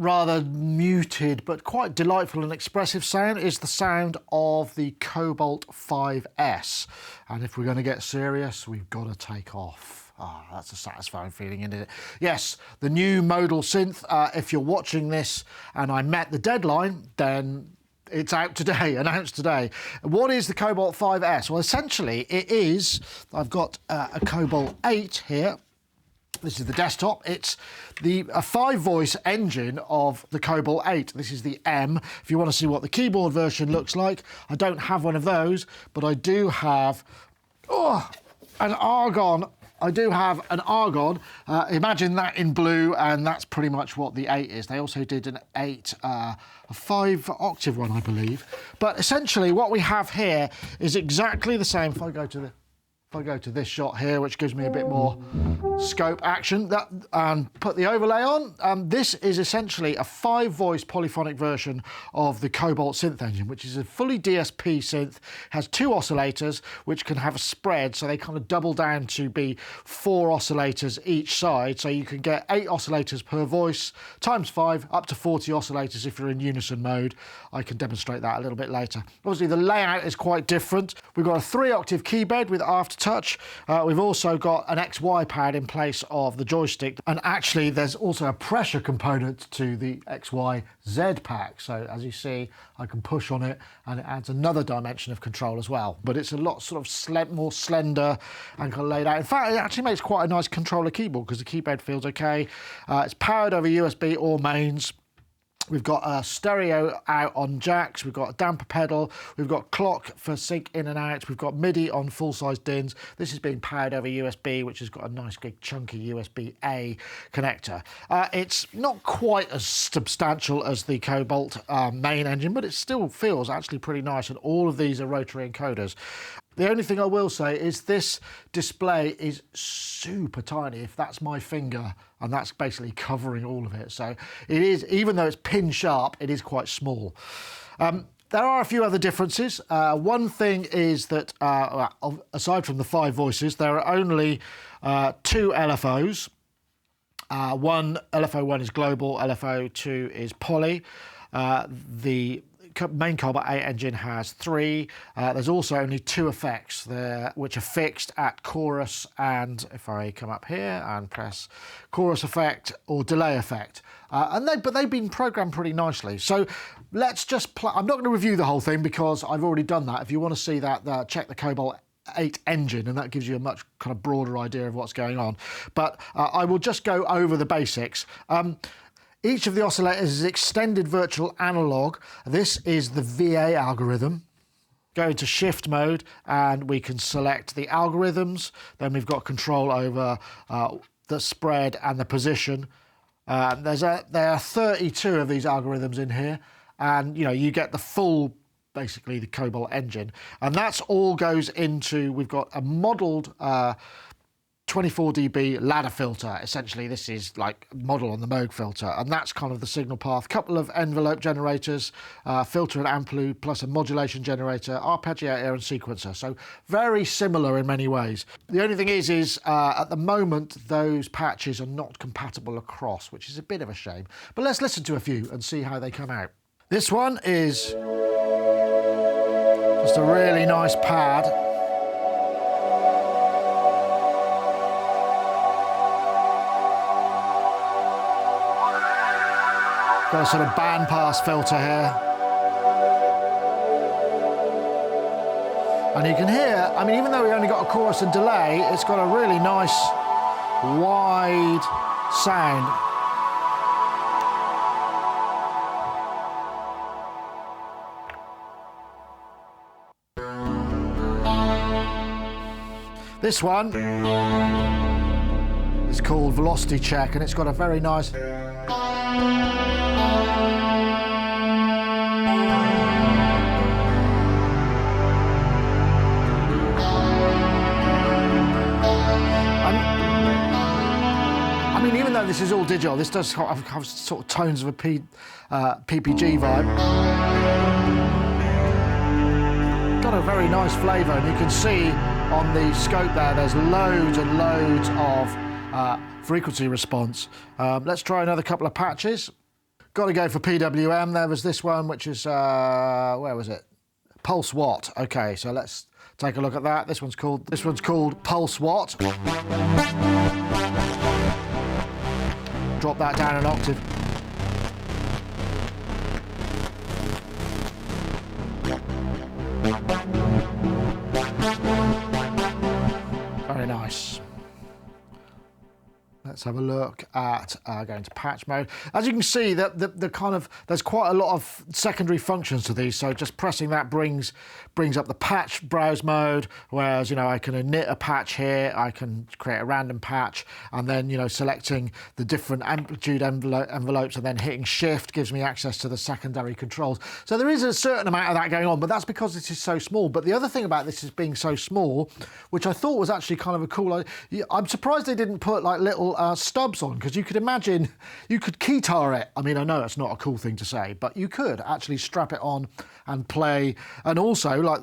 rather muted but quite delightful and expressive sound is the sound of the Cobalt5S. And if we're going to get serious, we've got to take off. Ah, that's a satisfying feeling, isn't it? Yes, the new modal synth. If you're watching this and I met the deadline, then it's out today, announced today. What is the Cobalt5S? Well, essentially it is, I've got a Cobalt 8 here. This is the desktop. It's a 5-voice engine of the Cobalt 8. This is the M. If you want to see what the keyboard version looks like, I don't have one of those, but I do have an argon. I do have an argon. Imagine that in blue, and that's pretty much what the 8 is. They also did an 8, a 5-octave one, I believe. But essentially what we have here is exactly the same. If I go to this shot here, which gives me a bit more scope action, and put the overlay on, this is essentially a 5-voice polyphonic version of the Cobalt synth engine, which is a fully DSP synth, has 2 oscillators which can have a spread, so they kind of double down to be 4 oscillators each side, so you can get 8 oscillators per voice, times 5, up to 40 oscillators if you're in unison mode. I can demonstrate that a little bit later. Obviously the layout is quite different. We've got a 3-octave key bed with aftertouch. We've also got an XY pad in place of the joystick, and actually there's also a pressure component to the XYZ pack, so as you see I can push on it and it adds another dimension of control as well, but it's a lot sort of more slender and kind of laid out. In fact, it actually makes quite a nice controller keyboard because the keyboard feels okay. It's powered over USB or mains. We've got a stereo out on jacks, we've got a damper pedal, we've got clock for sync in and out, we've got MIDI on full-size DINs. This is being powered over USB, which has got a nice big chunky USB-A connector. It's not quite as substantial as the Cobalt main engine, but it still feels actually pretty nice, and all of these are rotary encoders. The only thing I will say is this display is super tiny. If that's my finger, and that's basically covering all of it. So it is, even though it's pin sharp, it is quite small. There are a few other differences. One thing is that, aside from the 5 voices, there are only 2 LFOs. LFO1 is global, LFO2 is poly. The main Cobalt 8 engine has 3. There's also only 2 effects there, which are fixed at chorus, and if I come up here and press chorus effect or delay effect, but they've been programmed pretty nicely. So let's just I'm not going to review the whole thing because I've already done that. If you want to see that, check the Cobalt 8 engine, and that gives you a much kind of broader idea of what's going on. But I will just go over the basics. Each of the oscillators is extended virtual analog. This is the VA algorithm. Go into shift mode and we can select the algorithms. Then we've got control over the spread and the position. There are 32 of these algorithms in here, and you get the full, basically the Cobalt engine, and that's all goes into, we've got a modelled 24 dB ladder filter. Essentially this is like model on the Moog filter, and that's kind of the signal path. Couple of envelope generators, filter and amplu, plus a modulation generator, arpeggiator and sequencer. So very similar in many ways. The only thing is at the moment those patches are not compatible across, which is a bit of a shame. But let's listen to a few and see how they come out. This one is just a really nice pad. Got a sort of bandpass filter here. And you can hear, I mean, even though we only got a chorus and delay, it's got a really nice, wide sound. This one is called Velocity Check, and it's got a very nice... I mean, even though this is all digital, this does have sort of tones of a PPG vibe. Got a very nice flavour, and you can see on the scope there's loads and loads of frequency response. Let's try another couple of patches. Got to go for PWM. There was this one, which is, where was it? Pulse Watt. Okay, so let's take a look at that. This one's called Pulse Watt. Drop that down an octave. Very nice. Let's have a look at going to patch mode. As you can see, the kind of there's quite a lot of secondary functions to these. So just pressing that brings up the patch browse mode. Whereas I can init a patch here, I can create a random patch, and then selecting the different amplitude envelopes and then hitting Shift gives me access to the secondary controls. So there is a certain amount of that going on, but that's because this is so small. But the other thing about this is being so small, which I thought was actually kind of a cool idea. I'm surprised they didn't put like little stubs on, because you could imagine you could keytar it. I mean, I know it's not a cool thing to say, but you could actually strap it on and play. And also, like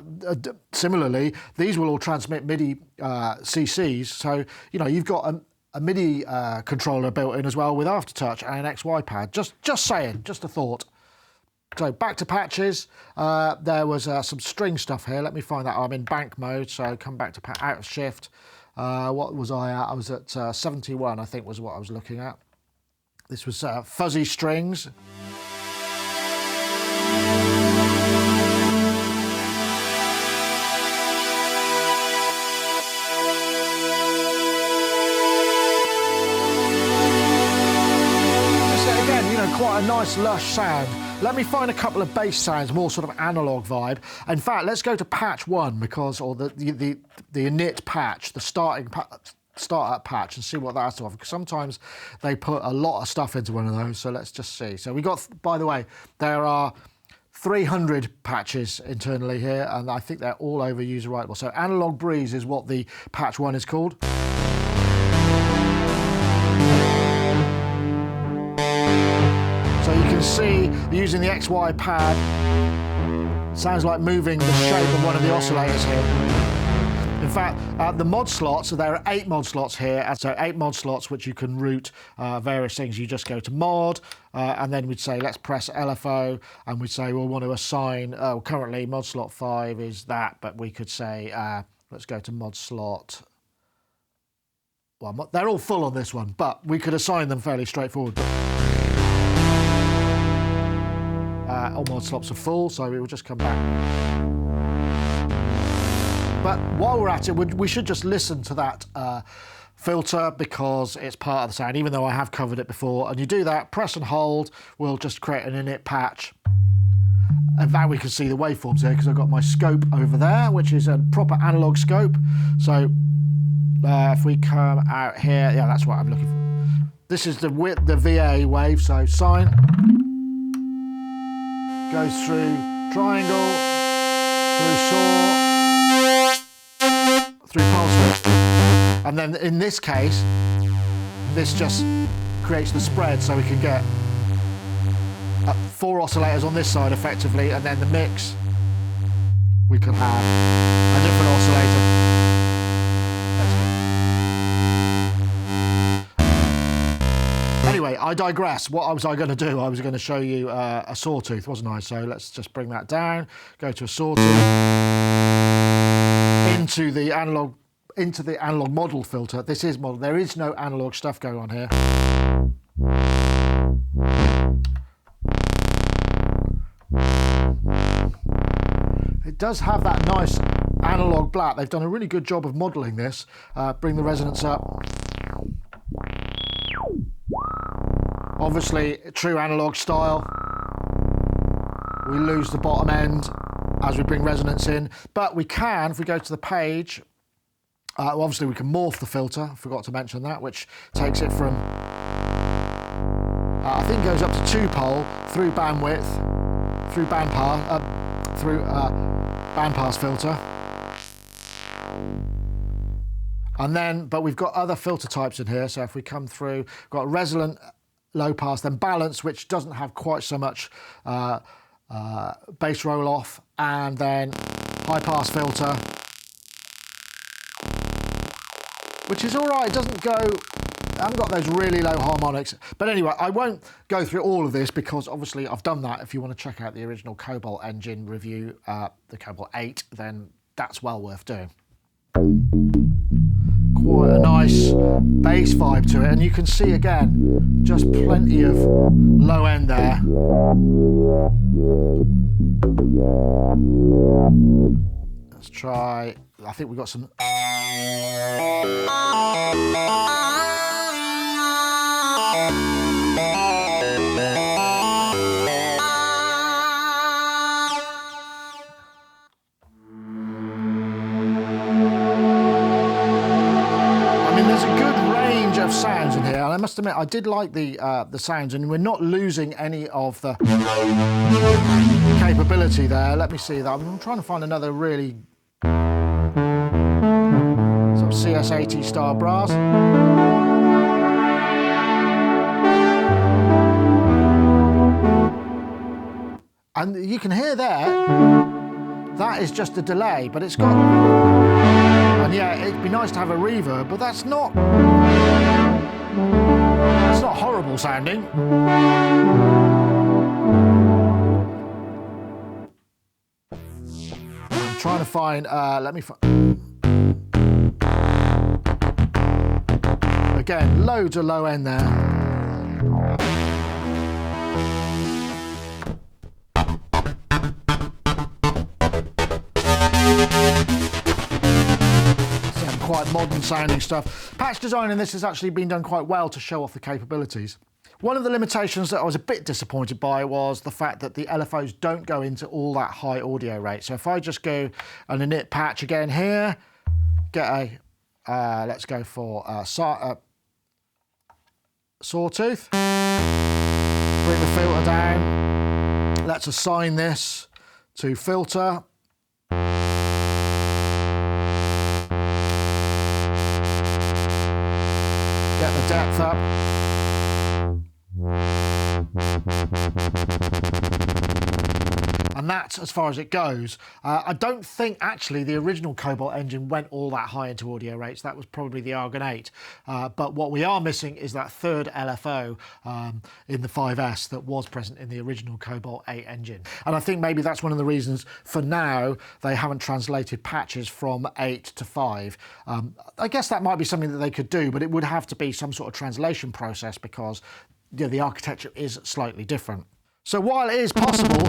similarly, these will all transmit MIDI CCs. So you've got a MIDI controller built in as well with Aftertouch and an XY pad. Just saying, just a thought. So back to patches. There was some string stuff here. Let me find that. I'm in bank mode, so come back to out of Shift. What was I at? I was at 71, I think was what I was looking at. This was fuzzy strings. Just again, quite a nice lush sound. Let me find a couple of bass sounds, more sort of analog vibe. In fact, let's go to patch 1 or the init patch, the startup patch, and see what that's of. Because sometimes they put a lot of stuff into one of those. So let's just see. So we got, by the way, there are 300 patches internally here, and I think they're all over user writable. So Analog Breeze is what the patch 1 is called. So you can see, using the XY pad, sounds like moving the shape of one of the oscillators here. In fact, the mod slots, so there are 8 mod slots here, and so 8 mod slots which you can route various things. You just go to mod, and then we'd say, let's press LFO, and we'd say we'll want to assign, currently mod slot 5 is that, but we could say, let's go to mod slot. Well, they're all full on this one, but we could assign them fairly straightforward. All mod slots are full, so we will just come back. But while we're at it, we should just listen to that filter, because it's part of the sound, even though I have covered it before. And you do that, press and hold, we'll just create an init patch. In fact, we can see the waveforms here, because I've got my scope over there, which is a proper analog scope. So if we come out here, yeah, that's what I'm looking for. This is the VA wave, so sine goes through triangle, through saw, through pulse width. And then in this case, this just creates the spread, so we can get 4 oscillators on this side effectively, and then the mix, we can have a different oscillator. Anyway, I digress. What was I going to do? I was going to show you a sawtooth, wasn't I? So let's just bring that down, go to a sawtooth, into the analog model filter. This is model. There is no analog stuff going on here. It does have that nice analog black. They've done a really good job of modeling this. Bring the resonance up. Obviously, true analog style. We lose the bottom end as we bring resonance in, but we can, if we go to the page, obviously we can morph the filter. I forgot to mention that, which takes it from, I think goes up to 2-pole through bandwidth, through bandpass filter. And then, but we've got other filter types in here. So if we come through, we've got resonant, low pass, then balance, which doesn't have quite so much bass roll off, and then high pass filter, which is all right. It doesn't go I haven't got those really low harmonics. But anyway, I won't go through all of this because obviously I've done that. If you want to check out the original Cobalt engine review, the Cobalt 8, then that's well worth doing. Quite a nice bass vibe to it, and you can see again just plenty of low end there. Let's try, I think we've got some. There's a good range of sounds in here, and I must admit I did like the sounds, and we're not losing any of the capability there. Let me see that. I'm trying to find another really sort of CS80 style brass. And you can hear there, that is just a delay, but it's got. And yeah, it'd be nice to have a reverb, but that's not horrible sounding. I'm trying to find, again, loads of low end there. Quite modern sounding stuff. Patch design in this has actually been done quite well to show off the capabilities. One of the limitations that I was a bit disappointed by was the fact that the LFOs don't go into all that high audio rate. So if I just go and init patch again here, get a, let's go for sawtooth, bring the filter down, let's assign this to filter. Get the depth up. And that's as far as it goes. I don't think actually the original Cobalt engine went all that high into audio rates. That was probably the Argon 8. But what we are missing is that third LFO in the 5S that was present in the original Cobalt 8 engine. And I think maybe that's one of the reasons for now they haven't translated patches from 8 to 5. I guess that might be something that they could do, but it would have to be some sort of translation process because the architecture is slightly different. So while it is possible,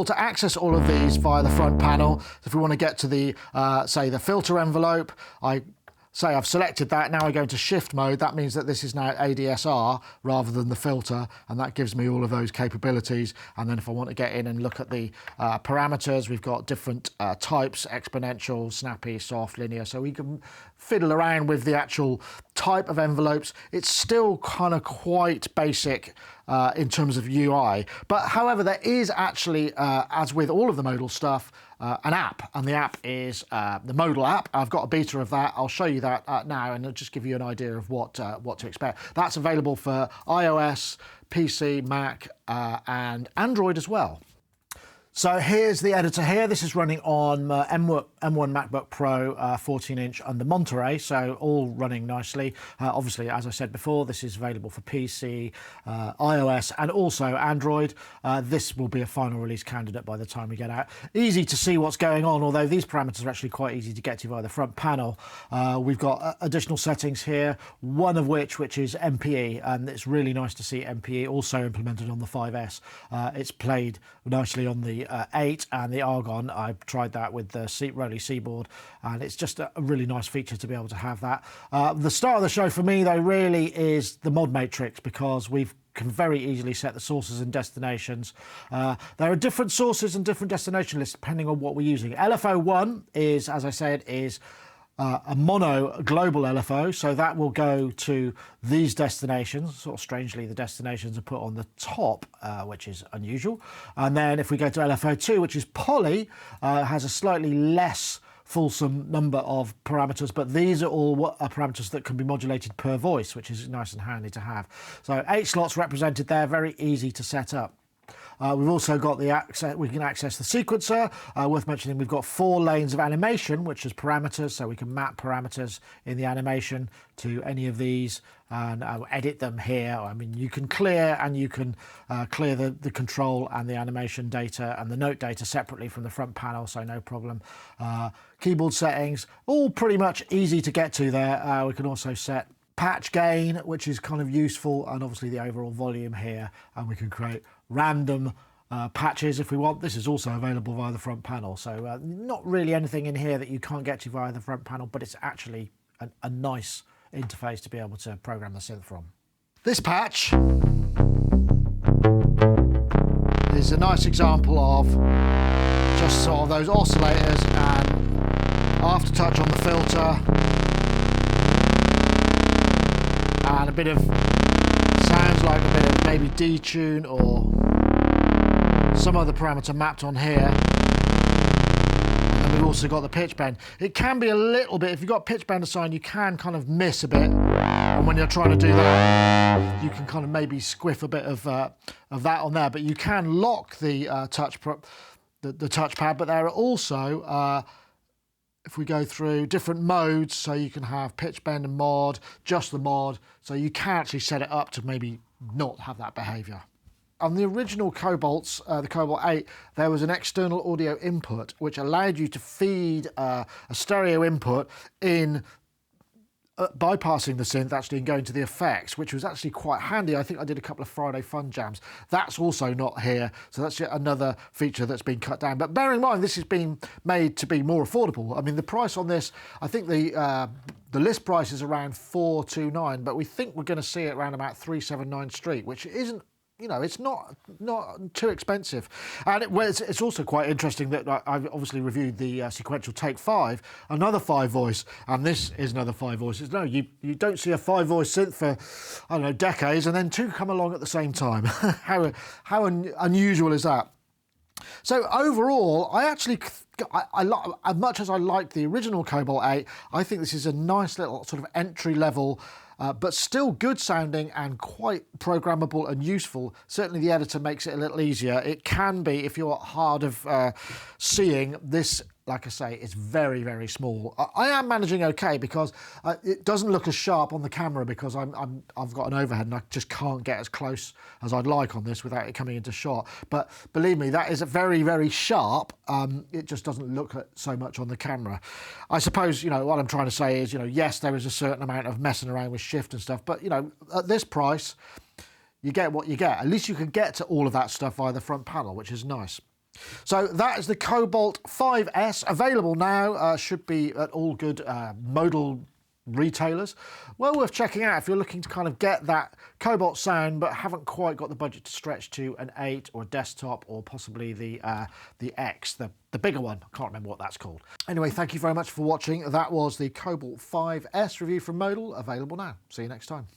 to access all of these via the front panel, if we want to get to the, say, the filter envelope, I've selected that, now I go into shift mode, that means that this is now ADSR rather than the filter, and that gives me all of those capabilities. And then if I want to get in and look at the parameters, we've got different types, exponential, snappy, soft, linear, so we can fiddle around with the actual type of envelopes. It's still kind of quite basic in terms of UI, but however there is actually, as with all of the modal stuff, an app, and the app is the Modal app. I've got a beta of that. I'll show you that now, and it'll just give you an idea of what to expect. That's available for iOS, PC, Mac, and Android as well. So here's the editor here. This is running on M1 MacBook Pro 14-inch under Monterey, so all running nicely. Obviously, as I said before, this is available for PC, iOS, and also Android. This will be a final release candidate by the time we get out. Easy to see what's going on, although these parameters are actually quite easy to get to via the front panel. We've got additional settings here, one of which is MPE, and it's really nice to see MPE also implemented on the 5S. It's played nicely on the 8 and the Argon. I tried that with the Rolly Seaboard, and it's just a really nice feature to be able to have that. The star of the show for me, though, really is the mod matrix, because we can very easily set the sources and destinations. There are different sources and different destination lists depending on what we're using. LFO1 is, as I said, is a mono global LFO, so that will go to these destinations. Sort of strangely, the destinations are put on the top, which is unusual. And then if we go to LFO2, which is poly, has a slightly less fulsome number of parameters, but these are all parameters that can be modulated per voice, which is nice and handy to have. So 8 slots represented there, very easy to set up. We've also got the access, we can access the sequencer. Worth mentioning, we've got 4 lanes of animation, which is parameters, so we can map parameters in the animation to any of these and edit them here. I mean, you can clear and you can clear the control and the animation data and the note data separately from the front panel, so no problem. Keyboard settings, all pretty much easy to get to there. We can also set patch gain, which is kind of useful, and obviously the overall volume here, and we can create random patches if we want. This is also available via the front panel, so not really anything in here that you can't get to via the front panel, but it's actually a nice interface to be able to program the synth from. This patch is a nice example of just sort of those oscillators and aftertouch on the filter and a bit of, sounds like a bit of maybe detune or some other parameter mapped on here. And we've also got the pitch bend. It can be a little bit, if you've got pitch bend assigned, you can kind of miss a bit. And when you're trying to do that, you can kind of maybe squiff a bit of that on there. But you can lock the touchpad. But there are also, if we go through different modes, so you can have pitch bend and mod, just the mod. So you can actually set it up to maybe not have that behavior. On the original Cobalts, the Cobalt 8, there was an external audio input which allowed you to feed a stereo input in bypassing the synth actually and going to the effects, which was actually quite handy. I think I did a couple of Friday fun jams. That's also not here, so that's yet another feature that's been cut down. But bear in mind, this has been made to be more affordable. I mean, the price on this, I think the list price is around $429, but we think we're going to see it around about $379 street, which isn't, you know, it's not too expensive. And it's also quite interesting that I've obviously reviewed the sequential Take 5, another 5-voice, and this is another 5 voices. No, you don't see a 5-voice synth for, I don't know, decades, and then 2 come along at the same time. How unusual is that? So overall, I actually, as much as I liked the original Cobalt 8, I think this is a nice little sort of entry level, but still good sounding and quite programmable and useful. Certainly the editor makes it a little easier. It can be, if you're hard of seeing, this, like I say, it's very, very small. I am managing okay because it doesn't look as sharp on the camera because I've got an overhead and I just can't get as close as I'd like on this without it coming into shot. But believe me, that is very, very sharp. It just doesn't look so much on the camera. I suppose, you know, what I'm trying to say is, you know, yes, there is a certain amount of messing around with shift and stuff, but, you know, at this price, you get what you get. At least you can get to all of that stuff via the front panel, which is nice. So that is the Cobalt5S, available now, should be at all good modal retailers. Well worth checking out if you're looking to kind of get that Cobalt sound but haven't quite got the budget to stretch to an 8 or a desktop or possibly the X, the bigger one. I can't remember what that's called. Anyway, thank you very much for watching. That was the Cobalt5S review from Modal, available now. See you next time.